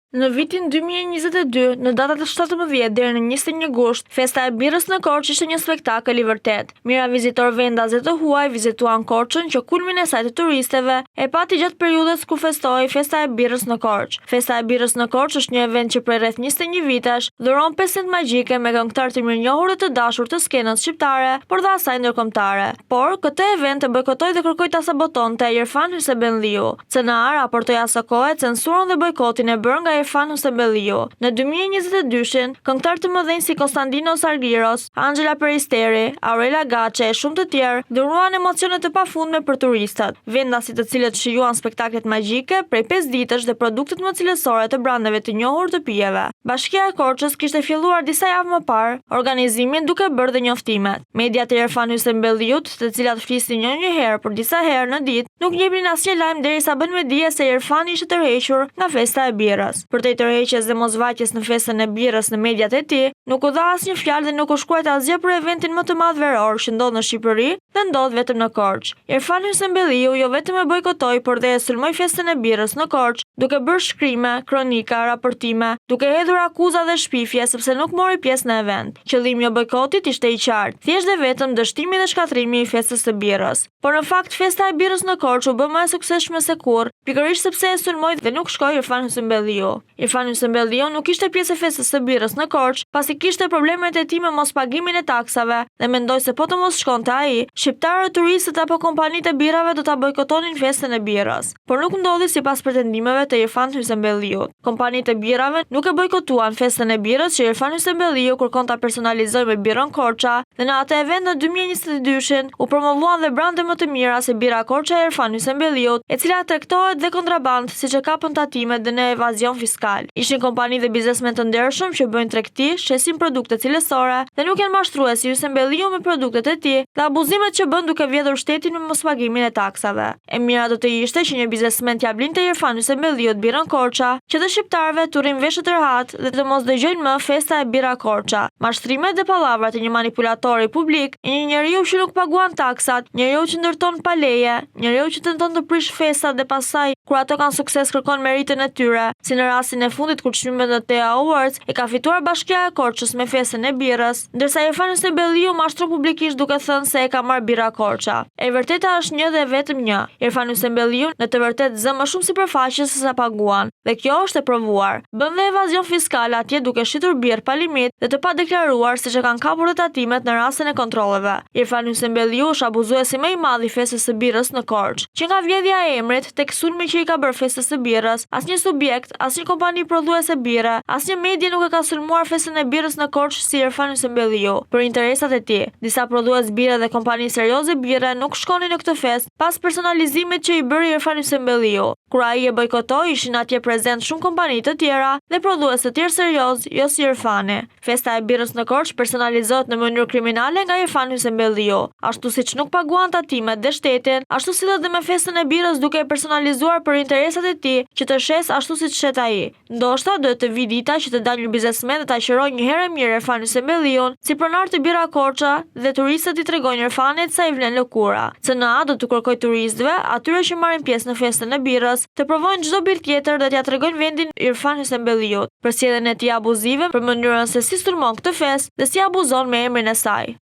Në vitin 2022, në datat e 17 deri në 21 gusht, festa e birrës në Korçë ishte një spektakël i vërtet. Mira vizitor vendaze të huaj vizituan Korçën që kulmin e saj të turisteve e pati gjatë periudhës kur festohej festa e birrës në Korçë. Festa e birrës në Korçë është një event që prej rreth 21 vitesh dhuron pesent magjike me këngëtar të mirënjohur dhe të dashur të skenës shqiptare, por dhe asaj ndërkombëtare. Por këtë event e bojkotoi dhe kërkoi ta sabotonte Irfan Hysebelliu. CNA raportoi asaj censurën dhe bojkotin e bërë nga Irfan Hysebelliu. Në 2022, këngëtar të mëdhenj si Konstantinos Argiros, Angela Peristeri, Aurela Gaçe e shumë të tjerë dhuruan emocione të pafundme për turistat. Vendasit të cilët shijuan spektaklet magjike prej 5 ditësh dhe produktet më cilësore të brandeve të njohur të pijeve. Bashkia e Korçës kishte filluar disa javë më parë organizimin duke bërë dhe njoftimet. Mediat e Irfan Hysebelliut, të cilat flisnin një herë për disa herë në ditë, nuk jepnin asnjë lajm derisa bën me dije se Irfani ishte tërhequr nga festa e birrës. Për të tërheqjes dhe mosvaqjes në festën e birrës në mediat e tij, nuk u dha asnjë fjalë dhe nuk u shkruajt asgjë për eventin më të madh veror që ndodh në Shqipëri dhe ndodh vetëm në Korçë. Irfan Hysebelliu jo vetëm e bojkotoi, por dhe e sulmoi festën e birrës në Korçë, duke bërë shkrime, kronika, raportime, duke hedhur akuza dhe shpifje sepse nuk mori pjesë në event. Qëllimi i bojkotit ishte i qartë, thjesht dhe vetëm dështimi dhe shkatrimi i festës së birrës. Por në fakt festa e birrës në Korçë u bë më e suksesshme se kurrë, pikërisht sepse e sulmoi dhe nuk shkoi Irfan Hysebelliu. Irfan Hysebelliu nuk ishte pjesë e festës së birrës në Korçë, pasi kishte problemet e tij me mospagimin e taksave dhe mendoi se po të mos shkonte ai, shqiptarët, turistët apo kompanitë e birrave do ta bojkotonin festën e birrës. Por nuk ndodhi sipas pretendimeve të Irfan Hysebelliut. Kompanitë e birrave nuk e bojkotuan festën e birrës që Irfan Hysebelliu kërkon ta personalizojë me birrën Korça, dhe në atë event në 2022 u promovuan dhe brande më të mira se birra Korça e Irfan Hysebelliut, e cila tregtohet dhe kontraband, siç e kapën tatimet dhe në evazion fiskal. Ishin kompani dhe biznesmen të ndershëm që bëjnë tregti, shesin produkte cilësore dhe nuk janë mashtrues si Hysebelliu me produktet e tij dhe abuzimet që bën duke vjedhur shtetin me mospagimin e taksave. E mira do të ishte që një biznesmen t'ia blinte Irfan Hysebelliut birrën Korça, që të shqiptarëve t'u rrin veshët të rehat dhe të mos dëgjojnë më festa e birra Korça. Mashtrimet dhe pallavrat e një manipulatori publik, një njeriu që nuk paguan taksat, njeriu që ndërton pa leje, njeriu që tenton të prish festat dhe pastaj kur ato kanë sukses kërkon meritën e tyre, si në rastin e fundit kur çmimet në TEA Awards e ka fituar Bashkia e Korçës me festën e birrës, ndërsa Irfan Hysebelliu mashtron publikisht duke thënë se e ka marrë birra Korça. E vërteta është një dhe vetëm një. Irfan Hysebelliu në të vërtetë zë më shumë sipërfaqe se sa paguan, dhe kjo është e provuar. Bën dhe evazion fiskal atje duke shitur birrë pa limit dhe të padeklaruar, siç e kanë kapur dhe tatimet në rastin e kontrolleve. Irfan Hysebelliu është abuzuesi më i madh i festës së birrës në Korçë, që nga vjedhja e emrit tek sulmi që i ka bërë festës së birrës, asnjë subjekt, asnjë kompani prodhuese birre, asnjë medie nuk e ka sulmuar festën e birrës në Korçë si Irfan Hysebelliu për interesat e tij. Disa prodhues birre dhe kompani serioze birre nuk shkonin në këtë festë pas personalizimit që i bëri Irfan Hysebelliu. Kur ai e bojkotoi, ishin atje prezent shumë kompani të tjera dhe prodhues të tjerë serioz, jo si Irfani. Festa e birrës në Korçë personalizohet në mënyrë kriminale nga Irfan Hysebelliu, ashtu siç nuk paguan tatimet dhe shtetin, ashtu sillet dhe me festën e birrës duke e personalizuar për interesat e tij, që të shes ashtu siç shet ai. Ndoshta do të vi dita që të dalë një biznesmen dhe ta qirojë një herë mirë Irfan Hysebelliun si pronar të birra Korça dhe turistët i tregojnë Irfanit sa i vlen lëkura. CNA do të kërkojë turistëve, atyre që marrin pjesë në festën e birrës, të provojnë çdo birrë tjetër dhe t'ia tregojnë vendin Irfan Hysebelliut për sjelljen e tij abuzive, për mënyrën se si sulmon këtë festë dhe si abuzon me emrin e saj.